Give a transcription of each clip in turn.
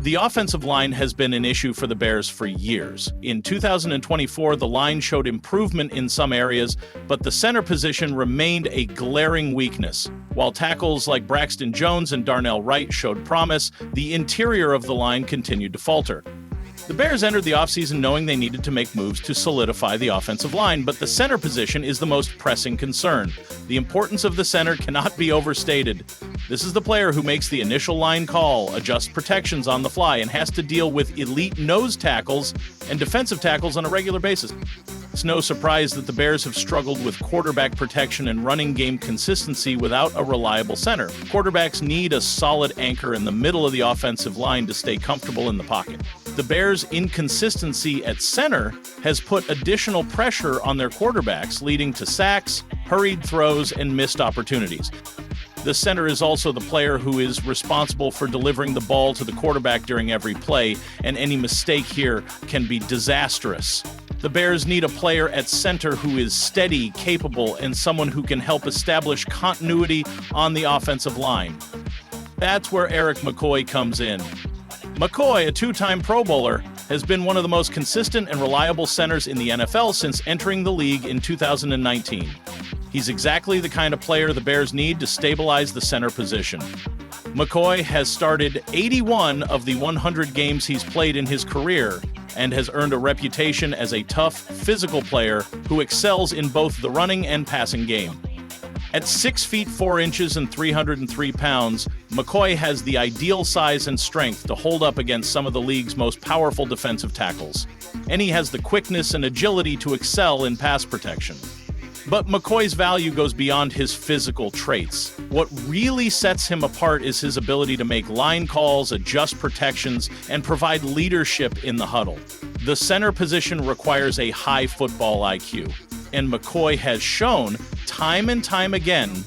The offensive line has been an issue for the Bears for years. In 2024, the line showed improvement in some areas, but the center position remained a glaring weakness. While tackles like Braxton Jones and Darnell Wright showed promise, the interior of the line continued to falter. The Bears entered the offseason knowing they needed to make moves to solidify the offensive line, but the center position is the most pressing concern. The importance of the center cannot be overstated. This is the player who makes the initial line call, adjusts protections on the fly, and has to deal with elite nose tackles and defensive tackles on a regular basis. It's no surprise that the Bears have struggled with quarterback protection and running game consistency without a reliable center. Quarterbacks need a solid anchor in the middle of the offensive line to stay comfortable in the pocket. The Bears' inconsistency at center has put additional pressure on their quarterbacks, leading to sacks, hurried throws, and missed opportunities. The center is also the player who is responsible for delivering the ball to the quarterback during every play, and any mistake here can be disastrous. The Bears need a player at center who is steady, capable, and someone who can help establish continuity on the offensive line. That's where Erik McCoy comes in. McCoy, a two-time Pro Bowler, has been one of the most consistent and reliable centers in the NFL since entering the league in 2019. He's exactly the kind of player the Bears need to stabilize the center position. McCoy has started 81 of the 100 games he's played in his career and has earned a reputation as a tough, physical player who excels in both the running and passing game. At 6 feet 4 inches and 303 pounds, McCoy has the ideal size and strength to hold up against some of the league's most powerful defensive tackles. And he has the quickness and agility to excel in pass protection. But McCoy's value goes beyond his physical traits. What really sets him apart is his ability to make line calls, adjust protections, and provide leadership in the huddle. The center position requires a high football IQ, and McCoy has shown time and time again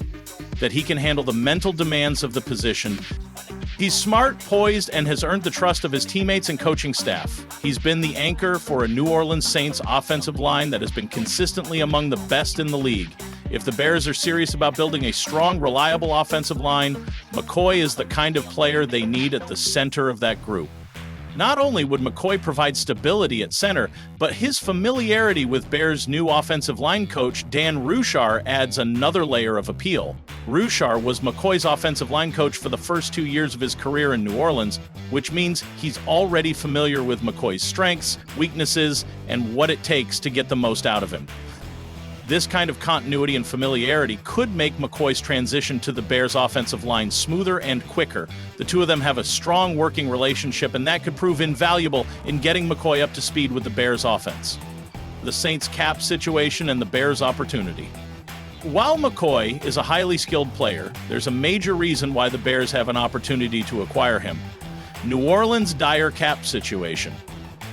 that he can handle the mental demands of the position. He's smart, poised, and has earned the trust of his teammates and coaching staff. He's been the anchor for a New Orleans Saints offensive line that has been consistently among the best in the league. If the Bears are serious about building a strong, reliable offensive line, McCoy is the kind of player they need at the center of that group. Not only would McCoy provide stability at center, but his familiarity with Bears' new offensive line coach, Dan Ruchar, adds another layer of appeal. Ruchar was McCoy's offensive line coach for the first 2 years of his career in New Orleans, which means he's already familiar with McCoy's strengths, weaknesses, and what it takes to get the most out of him. This kind of continuity and familiarity could make McCoy's transition to the Bears' offensive line smoother and quicker. The two of them have a strong working relationship, and that could prove invaluable in getting McCoy up to speed with the Bears' offense. The Saints' cap situation and the Bears' opportunity. While McCoy is a highly skilled player, there's a major reason why the Bears have an opportunity to acquire him. New Orleans' dire cap situation.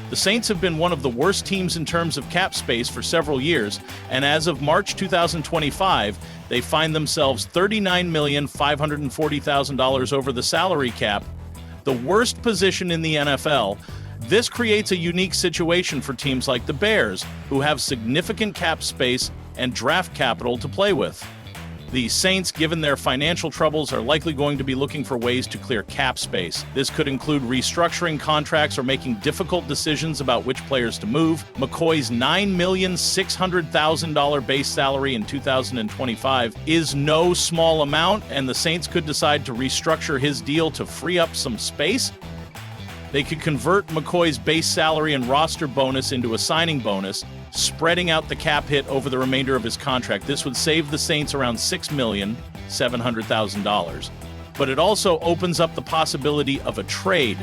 The Saints have been one of the worst teams in terms of cap space for several years, and as of March 2025, they find themselves $39,540,000 over the salary cap, the worst position in the NFL. This creates a unique situation for teams like the Bears, who have significant cap space and draft capital to play with. The Saints, given their financial troubles, are likely going to be looking for ways to clear cap space. This could include restructuring contracts or making difficult decisions about which players to move. McCoy's $9,600,000 base salary in 2025 is no small amount, and the Saints could decide to restructure his deal to free up some space. They could convert McCoy's base salary and roster bonus into a signing bonus, spreading out the cap hit over the remainder of his contract. This would save the Saints around $6,700,000. But it also opens up the possibility of a trade.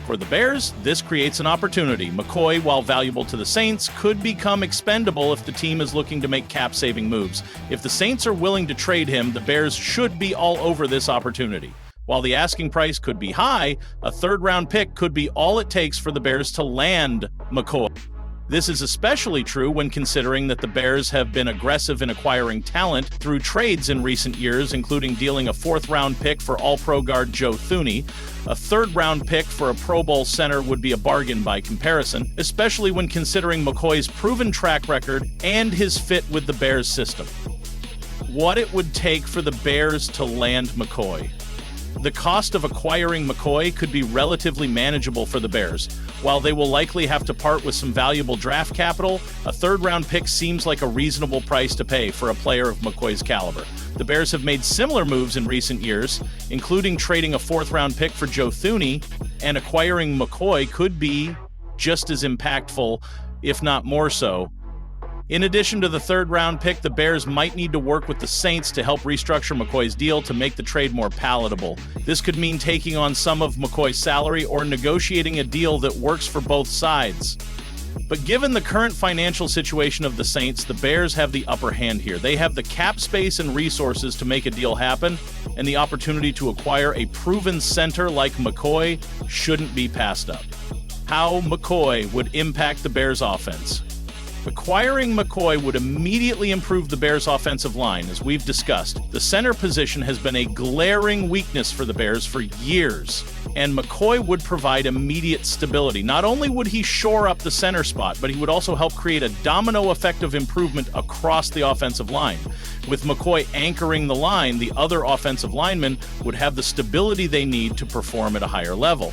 For the Bears, this creates an opportunity. McCoy, while valuable to the Saints, could become expendable if the team is looking to make cap-saving moves. If the Saints are willing to trade him, the Bears should be all over this opportunity. While the asking price could be high, a third-round pick could be all it takes for the Bears to land McCoy. This is especially true when considering that the Bears have been aggressive in acquiring talent through trades in recent years, including dealing a fourth-round pick for All-Pro guard Joe Thuney. A third-round pick for a Pro Bowl center would be a bargain by comparison, especially when considering McCoy's proven track record and his fit with the Bears system. What it would take for the Bears to land McCoy. The cost of acquiring McCoy could be relatively manageable for the Bears. While they will likely have to part with some valuable draft capital, a third-round pick seems like a reasonable price to pay for a player of McCoy's caliber. The Bears have made similar moves in recent years, including trading a fourth-round pick for Joe Thuney, and acquiring McCoy could be just as impactful, if not more so. In addition to the third-round pick, the Bears might need to work with the Saints to help restructure McCoy's deal to make the trade more palatable. This could mean taking on some of McCoy's salary or negotiating a deal that works for both sides. But given the current financial situation of the Saints, the Bears have the upper hand here. They have the cap space and resources to make a deal happen, and the opportunity to acquire a proven center like McCoy shouldn't be passed up. How McCoy would impact the Bears' offense. Acquiring McCoy would immediately improve the Bears' offensive line, as we've discussed. The center position has been a glaring weakness for the Bears for years, and McCoy would provide immediate stability. Not only would he shore up the center spot, but he would also help create a domino effect of improvement across the offensive line. With McCoy anchoring the line, the other offensive linemen would have the stability they need to perform at a higher level.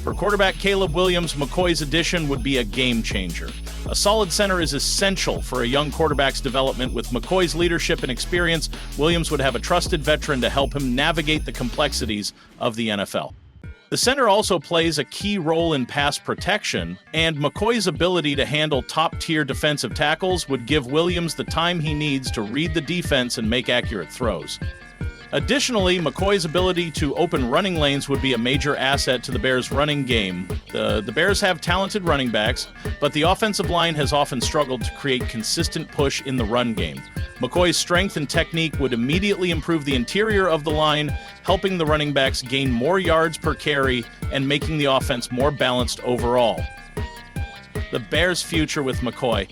For quarterback Caleb Williams, McCoy's addition would be a game changer. A solid center is essential for a young quarterback's development. With McCoy's leadership and experience, Williams would have a trusted veteran to help him navigate the complexities of the NFL. The center also plays a key role in pass protection, and McCoy's ability to handle top-tier defensive tackles would give Williams the time he needs to read the defense and make accurate throws. Additionally, McCoy's ability to open running lanes would be a major asset to the Bears' running game. The Bears have talented running backs, but the offensive line has often struggled to create consistent push in the run game. McCoy's strength and technique would immediately improve the interior of the line, helping the running backs gain more yards per carry and making the offense more balanced overall. The Bears' future with McCoy.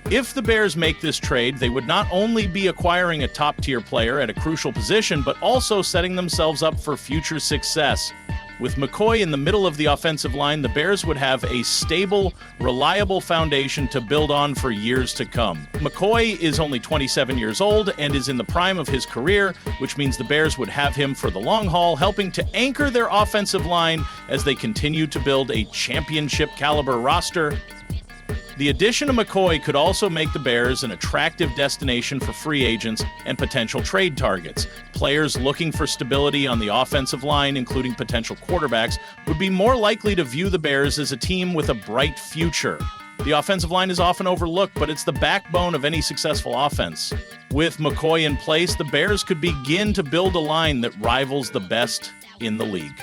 If the Bears make this trade, they would not only be acquiring a top-tier player at a crucial position, but also setting themselves up for future success. With McCoy in the middle of the offensive line, the Bears would have a stable, reliable foundation to build on for years to come. McCoy is only 27 years old and is in the prime of his career, which means the Bears would have him for the long haul, helping to anchor their offensive line as they continue to build a championship-caliber roster. The addition of McCoy could also make the Bears an attractive destination for free agents and potential trade targets. Players looking for stability on the offensive line, including potential quarterbacks, would be more likely to view the Bears as a team with a bright future. The offensive line is often overlooked, but it's the backbone of any successful offense. With McCoy in place, the Bears could begin to build a line that rivals the best in the league.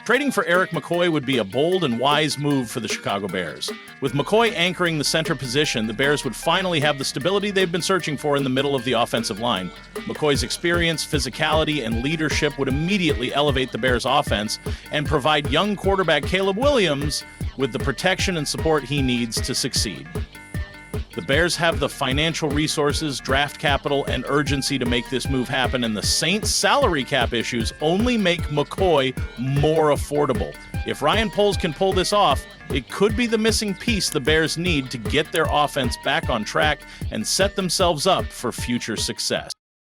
Trading for Erik McCoy would be a bold and wise move for the Chicago Bears. With McCoy anchoring the center position, the Bears would finally have the stability they've been searching for in the middle of the offensive line. McCoy's experience, physicality, and leadership would immediately elevate the Bears' offense and provide young quarterback Caleb Williams with the protection and support he needs to succeed. The Bears have the financial resources, draft capital, and urgency to make this move happen, and the Saints' salary cap issues only make McCoy more affordable. If Ryan Poles can pull this off, it could be the missing piece the Bears need to get their offense back on track and set themselves up for future success.